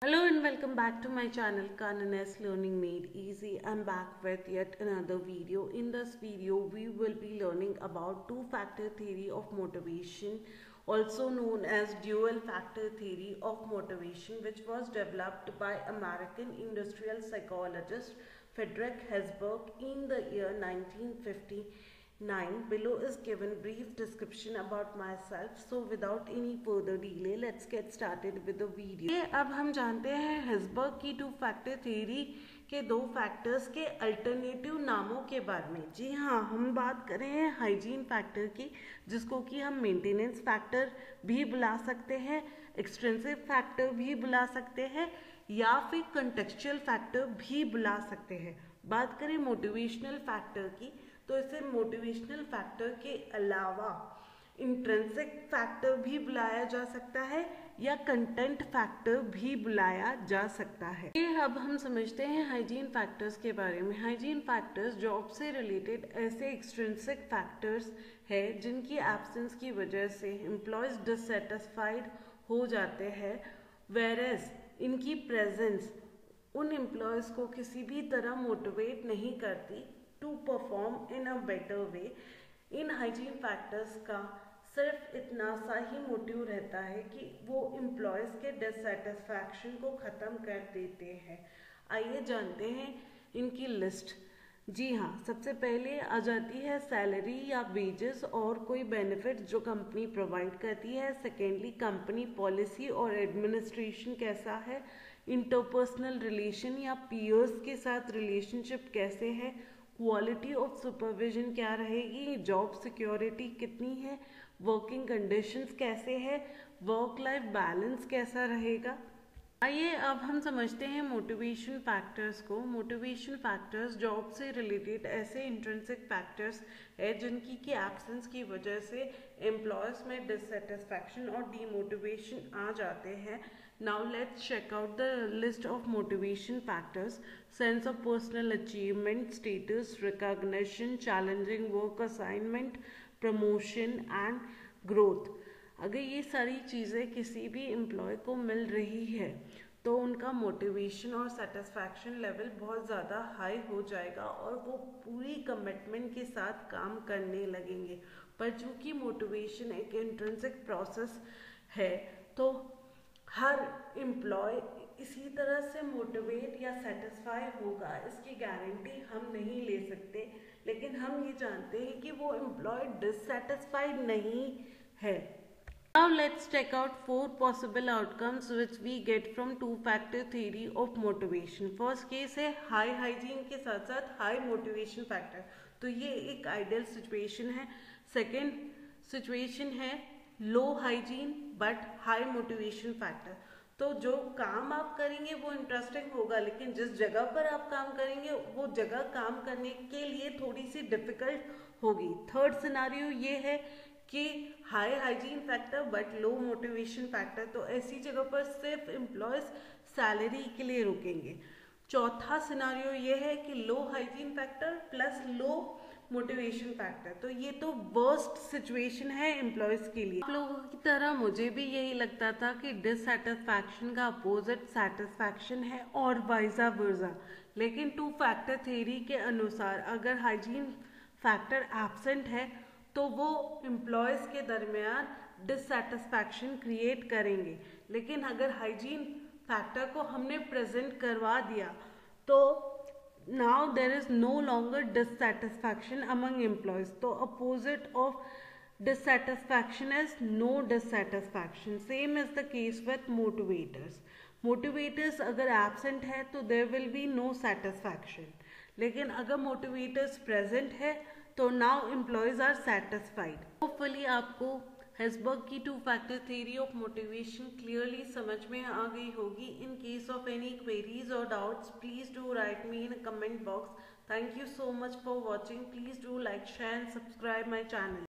Hello and welcome back to my channel Kanan S Learning Made Easy. I'm back with yet another video. In this video we will be learning about two-factor theory of motivation, also known as dual factor theory of motivation, which was developed by American industrial psychologist Friedrich Herzberg in the year 1950. 9. Below is given brief description about myself. So without any further delay, let's get started with the video. अब हम जानते हैं हिल्सबर्ग की two factor theory के दो factors के alternative नामों के बारे में। जी हाँ, हम बात कर रहे हैं हाइजीन फैक्टर की, जिसको कि हम मेंटेनेंस फैक्टर भी बुला सकते हैं, एक्सट्रिंसिक फैक्टर भी बुला सकते हैं या फिर कंटेक्चुअल फैक्टर भी बुला सकते हैं। बात करें मोटिवेशनल फैक्टर की, तो इसे मोटिवेशनल फैक्टर के अलावा इंट्रिंसिक फैक्टर भी बुलाया जा सकता है या कंटेंट फैक्टर भी बुलाया जा सकता है। अब हम समझते हैं हाइजीन फैक्टर्स के बारे में। हाइजीन फैक्टर्स जॉब से रिलेटेड ऐसे एक्सट्रिंसिक फैक्टर्स है जिनकी एब्सेंस की वजह से एम्प्लॉयज डिससेटिस्फाइड हो जाते हैं, वेयरएज इनकी प्रेजेंस उन एम्प्लॉयज को किसी भी तरह मोटिवेट नहीं करती to perform in a better way. इन हाइजीन फैक्टर्स का सिर्फ इतना सा ही मोटिव रहता है कि वो एम्प्लॉयज के डिससेटिस्फैक्शन को ख़त्म कर देते हैं। आइए जानते हैं इनकी लिस्ट। जी हाँ, सबसे पहले आ जाती है सैलरी या वेजेस और कोई बेनिफिट जो कंपनी प्रोवाइड करती है। सेकेंडली, कंपनी पॉलिसी और एडमिनिस्ट्रेशन कैसा है, इंटरपर्सनल रिलेशन या पीयर्स के साथ रिलेशनशिप कैसे है, क्वालिटी ऑफ सुपरविजन क्या रहेगी, जॉब सिक्योरिटी कितनी है, वर्किंग कंडीशंस कैसे है, वर्क लाइफ बैलेंस कैसा रहेगा। आइए अब हम समझते हैं मोटिवेशन फैक्टर्स को। मोटिवेशन फैक्टर्स जॉब से रिलेटेड ऐसे इंट्रिंसिक फैक्टर्स है जिनकी की एब्सेंस की वजह से एम्प्लॉयज में डिससेटिस्फैक्शन और डीमोटिवेशन आ जाते हैं। Now let's check out the list of motivation factors. Sense of personal achievement, status, recognition, challenging work assignment, promotion and growth. अगर ये सारी चीज़ें किसी भी एम्प्लॉय को मिल रही है तो उनका मोटिवेशन और सेटिस्फैक्शन लेवल बहुत ज़्यादा हाई हो जाएगा और वो पूरी कमिटमेंट के साथ काम करने लगेंगे। पर चूँकि मोटिवेशन एक इंट्रिंसिक प्रोसेस है तो हर एम्प्लॉय इसी तरह से मोटिवेट या सेटिस्फाई होगा, इसकी गारंटी हम नहीं ले सकते। लेकिन हम ये जानते हैं कि वो एम्प्लॉय डिससेटिस्फाइड नहीं है। Now let's check out 4 possible outcomes which we get from two-factor theory of motivation. First case है high hygiene के साथ साथ high motivation factor, तो ये एक ideal situation है। Second situation है low hygiene but high motivation factor, तो जो काम आप करेंगे वो इंटरेस्टिंग होगा लेकिन जिस जगह पर आप काम करेंगे वो जगह काम करने के लिए थोड़ी सी डिफिकल्ट होगी। थर्ड सिनारियो ये है कि high hygiene factor but low motivation factor, तो ऐसी जगह पर सिर्फ एम्प्लॉयज सैलरी के लिए रुकेंगे। चौथा सिनारियो ये है कि low hygiene factor plus low motivation factor, तो ये तो वर्स्ट सिचुएशन है एम्प्लॉयज के लिए। आप लोगों की तरह मुझे भी यही लगता था कि डिससेटिस्फैक्शन का अपोजिट सेटिस्फैक्शन है और वाइजा वर्सा, लेकिन टू फैक्टर थ्योरी के अनुसार अगर हाइजीन फैक्टर एब्सेंट है तो वो एम्प्लॉयज़ के दरमियान डिससेटिस्फैक्शन क्रिएट करेंगे। लेकिन अगर हाइजीन फैक्टर को हमने प्रेजेंट करवा दिया तो now there is no longer dissatisfaction among employees, तो opposite of dissatisfaction is no dissatisfaction. Same is the case with motivators. Motivators अगर absent है तो there will be no satisfaction, लेकिन अगर motivators present है तो now employees are satisfied. Hopefully आपको Herzberg की two factor theory of motivation clearly समझ में आ गई होगी। In case of any queries और doubts please do write me in comment box. Thank you so much for watching. Please do like, share and subscribe my channel.